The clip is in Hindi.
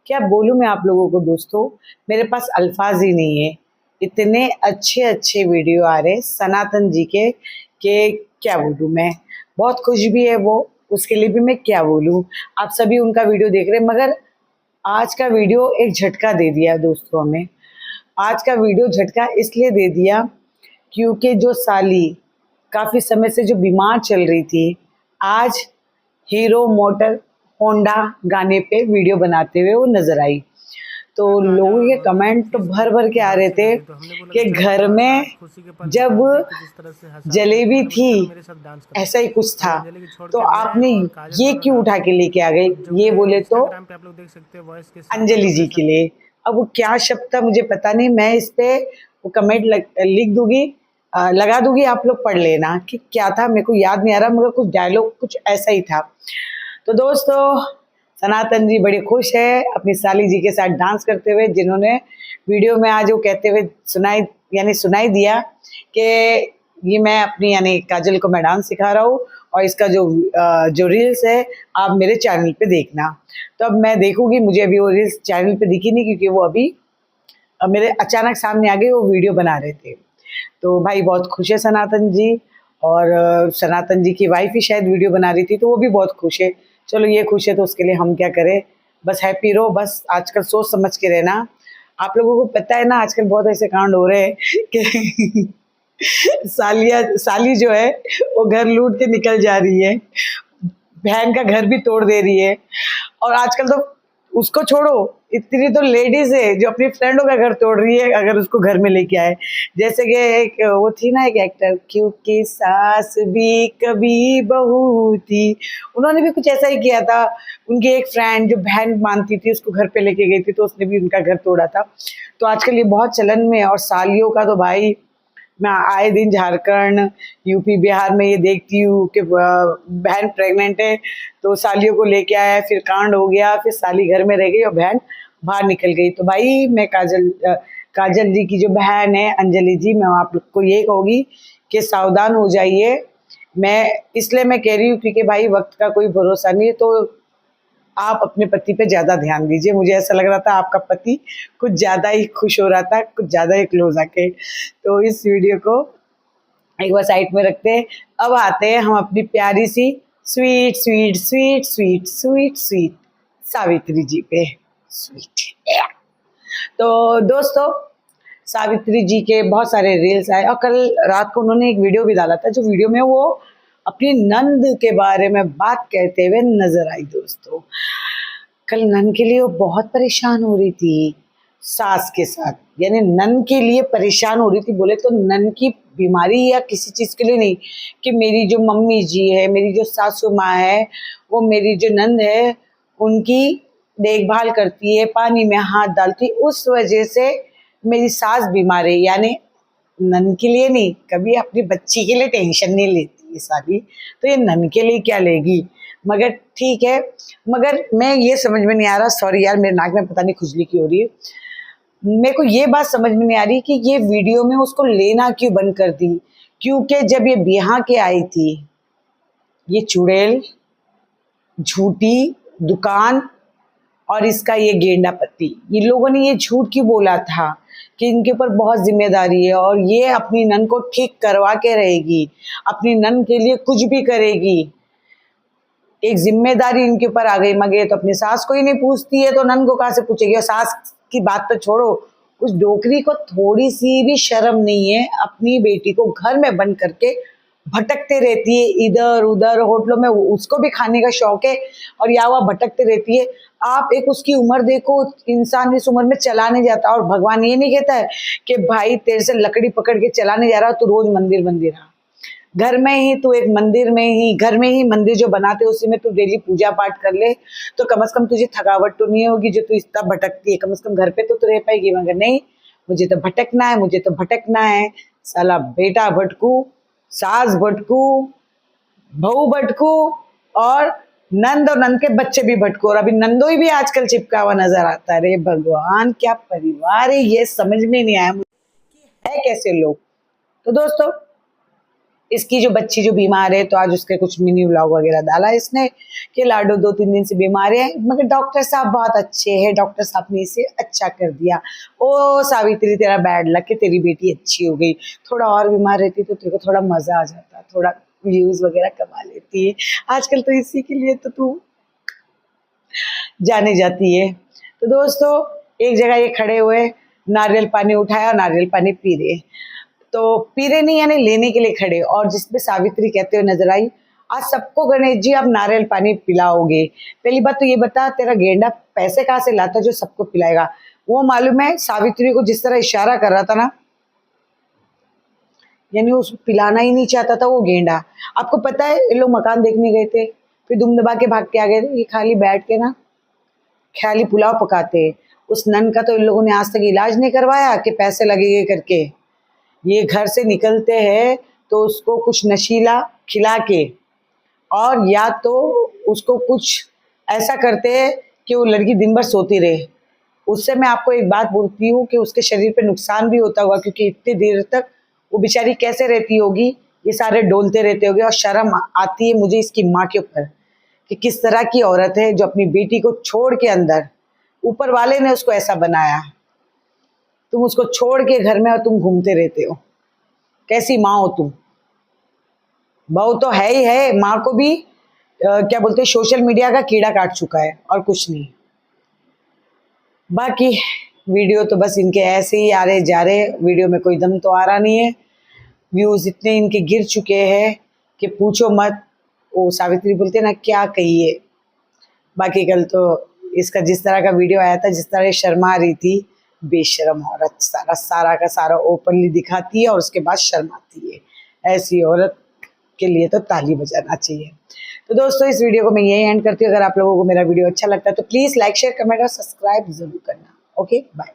क्या बोलूँ मैं आप लोगों को दोस्तों, मेरे पास अल्फाज ही नहीं है। इतने अच्छे अच्छे वीडियो आ रहे सनातन जी के क्या बोलूँ मैं। बहुत खुश भी है वो, उसके लिए भी मैं क्या बोलूँ। आप सभी उनका वीडियो देख रहे हैं, मगर आज का वीडियो एक झटका दे दिया दोस्तों हमें। आज का वीडियो झटका इसलिए दे दिया क्योंकि जो साली काफ़ी समय से जो बीमार चल रही थी, आज हीरो मोटर होंडा गाने पे वीडियो बनाते हुए वो नजर आई। तो लोगों के कमेंट तो भर भर के आ रहे थे कि घर में जब जलेबी थी ऐसा ही कुछ था, तो आपने ये क्यों उठा के लेके आ गए। ये बोले तो अंजलि जी के लिए। अब वो क्या शब्द था मुझे पता नहीं, मैं इस पे वो कमेंट लिख दूंगी, लगा दूंगी, आप लोग पढ़ लेना कि क्या था। मेरे को याद नहीं आ रहा, मगर कुछ डायलॉग कुछ ऐसा ही था। तो दोस्तों सनातन जी बड़े खुश है अपनी साली जी के साथ डांस करते हुए, जिन्होंने वीडियो में आज वो कहते हुए सुनाई दिया कि ये मैं अपनी यानी काजल को मैं डांस सिखा रहा हूँ और इसका जो रील्स है आप मेरे चैनल पे देखना। तो अब मैं देखूंगी, मुझे अभी वो रील्स चैनल पे दिखी नहीं क्योंकि वो अभी मेरे अचानक सामने आ गए, वो वीडियो बना रहे थे। तो भाई बहुत खुश है सनातन जी, और सनातन जी की वाइफ ही शायद वीडियो बना रही थी, तो वो भी बहुत खुश है। चलो ये खुश है तो उसके लिए हम क्या करें, बस हैप्पी रहो। बस आजकल सोच समझ के रहना। आप लोगों को पता है ना आजकल बहुत ऐसे कांड हो रहे हैं कि साली जो है वो घर लूट के निकल जा रही है, बहन का घर भी तोड़ दे रही है। और आजकल तो उसको छोड़ो, इतनी तो लेडीज है जो अपनी फ्रेंडों का घर तोड़ रही है अगर उसको घर में लेके आए। जैसे कि एक वो थी ना एक एक्टर, क्योंकि सास भी कभी बहू थी, उन्होंने भी कुछ ऐसा ही किया था। उनकी एक फ्रेंड जो बहन मानती थी उसको घर पे लेके गई थी, तो उसने भी उनका घर तोड़ा था। तो आजकल ये बहुत चलन में है। और सालियों का तो भाई मैं आए दिन झारखंड यूपी बिहार में ये देखती हूँ कि बहन प्रेग्नेंट है तो सालियों को लेके आया, फिर कांड हो गया, फिर साली घर में रह गई और बहन बाहर निकल गई। तो भाई मैं काजल जी की जो बहन है अंजलि जी, मैं आप लोग को ये कहूँगी कि सावधान हो जाइए। मैं कह रही हूँ क्योंकि भाई वक्त का कोई भरोसा नहीं है। तो आप अपने पति पे ज़्यादा ध्यान दीजिए। मुझे ऐसा लग रहा था आपका पति कुछ ज़्यादा ही खुश हो रहा था, कुछ ज़्यादा ही क्लोज आके। तो इस वीडियो को एक बार साइड में रखते हैं। अब आते हैं हम अपनी प्यारी सी sweet sweet sweet sweet sweet sweet Savitri ji पे। स्वीट तो दोस्तों सावित्री जी के बहुत सारे रील्स आए और कल रात को उन्होंने एक वीडियो भी डाला था, जो वीडियो में वो अपनी नंद के बारे में बात कहते हुए नजर आई। दोस्तों कल नंद के लिए वो बहुत परेशान हो रही थी सास के साथ, यानी नंद के लिए परेशान हो रही थी। बोले तो नंद की बीमारी या किसी चीज़ के लिए नहीं, कि मेरी जो मम्मी जी है, मेरी जो सासू माँ है, वो मेरी जो नंद है उनकी देखभाल करती है, पानी में हाथ डालती, उस वजह से मेरी सास बीमार है। यानी नन के लिए नहीं, कभी अपनी बच्ची के लिए टेंशन नहीं लेती ये सारी, तो ये नन के लिए क्या लेगी। मगर ठीक है, मगर मैं ये समझ में नहीं आ रहा, सॉरी यार मेरे नाक में पता नहीं खुजली क्यों हो रही है। मेरे को ये बात समझ में नहीं आ रही कि ये वीडियो में उसको लेना क्यों बंद कर दी। क्योंकि जब ये बिहार के आई थी, ये चुड़ैल, झूठी दुकान और इसका ये गेंडा पत्ती, ये लोगों ने ये झूठ क्यों बोला था कि इनके ऊपर बहुत जिम्मेदारी है और ये अपनी नन को ठीक करवा के रहेगी, अपनी नन के लिए कुछ भी करेगी। एक जिम्मेदारी इनके ऊपर आ गई। मगर तो अपनी सास को ही नहीं पूछती है तो नन को कहाँ से पूछेगी। और सास की बात तो छोड़ो, उस डोकरी को थोड़ी सी भी शर्म नहीं है, अपनी बेटी को घर में बंद करके भटकते रहती है इधर उधर, होटलों में उसको भी खाने का शौक है और या वह भटकते रहती है। आप एक उसकी उम्र देखो, इंसान इस उम्र में चला नहीं जाता, और भगवान ये नहीं कहता है कि भाई तेरे से लकड़ी पकड़ के चलाने जा रहा तो रोज मंदिर मंदिर आ। घर में ही तू एक मंदिर में ही, घर में ही मंदिर जो बनाते उसी में तू डेली पूजा पाठ कर ले, तो कम से कम तुझे थकावट तो नहीं होगी जो तू इतना भटकती है। कम से कम घर पे तो रह पाएगी। मगर नहीं, मुझे तो भटकना है, मुझे तो भटकना है। साला बेटा भटकू, सास भटकू, बहू भटकू और नंद और नंद के बच्चे भी भटकू, और अभी नंदोई भी आजकल चिपका हुआ नजर आता है। अरे भगवान क्या परिवार है, ये समझ में नहीं आया है कैसे लोग। तो दोस्तों इसकी जो बच्ची जो बीमार है, तो आज उसके कुछ मिनी व्लॉग वगैरह डाला इसने कि लाडो 2-3 दिन से बीमार है, मगर डॉक्टर साहब बहुत अच्छे हैं, डॉक्टर साहब ने इसे अच्छा कर दिया। ओ सावित्री, तेरा बैड लक कि तेरी बेटी अच्छी हो गई, थोड़ा और बीमार रहती तो तेरे को थोड़ा मजा आ जाता, थोड़ा व्यूज वगैरह कमा लेती है। आजकल तो इसी के लिए तो तू जाने जाती है। तो दोस्तों, एक जगह ये खड़े हुए, नारियल पानी उठाया और नारियल पानी पी रहे, तो पी रहे नहीं यानी लेने के लिए खड़े, और जिसपे सावित्री कहते हुए नजर आई, आज सबको गणेश जी आप नारियल पानी पिलाओगे। पहली बात तो ये बता, तेरा गेंडा पैसे कहाँ से लाता जो सबको पिलाएगा? वो मालूम है सावित्री को जिस तरह इशारा कर रहा था ना, यानी उसको पिलाना ही नहीं चाहता था वो गेंडा। आपको पता है, ये लोग मकान देखने गए थे, फिर दुम दबा के भाग के आ गए थे। ये खाली बैठ के ना ख्याली पुलाव पकाते हैं। उस नन का तो इन लोगों ने आज तक इलाज नहीं करवाया कि पैसे लगेंगे करके। ये घर से निकलते हैं तो उसको कुछ नशीला खिला के, और या तो उसको कुछ ऐसा करते हैं कि वो लड़की दिन भर सोती रहे। उससे मैं आपको एक बात बोलती हूँ कि उसके शरीर पे नुकसान भी होता होगा, क्योंकि इतनी देर तक वो बेचारी कैसे रहती होगी, ये सारे डोलते रहते होंगे। और शर्म आती है मुझे इसकी माँ के ऊपर कि किस तरह की औरत है जो अपनी बेटी को छोड़ के, अंदर ऊपर वाले ने उसको ऐसा बनाया, तुम उसको छोड़ के घर में और तुम घूमते रहते हो। कैसी माँ हो तुम? बहू तो है ही है, माँ को भी क्या बोलते हैं, सोशल मीडिया का कीड़ा काट चुका है और कुछ नहीं। बाकी वीडियो तो बस इनके ऐसे ही आ रहे जा रहे, वीडियो में कोई दम तो आ रहा नहीं है। व्यूज इतने इनके गिर चुके हैं कि पूछो मत। वो सावित्री बोलते ना, क्या कहिए। बाकी कल तो इसका जिस तरह का वीडियो आया था, जिस तरह शर्मा रही थी, बेशरम औरत, सारा का सारा ओपनली दिखाती है और उसके बाद शर्माती है। ऐसी औरत के लिए तो ताली बजाना चाहिए। तो दोस्तों, इस वीडियो को मैं यही एंड करती हूँ। अगर आप लोगों को मेरा वीडियो अच्छा लगता है तो प्लीज़ लाइक, शेयर, कमेंट और सब्सक्राइब जरूर करना। Okay, bye.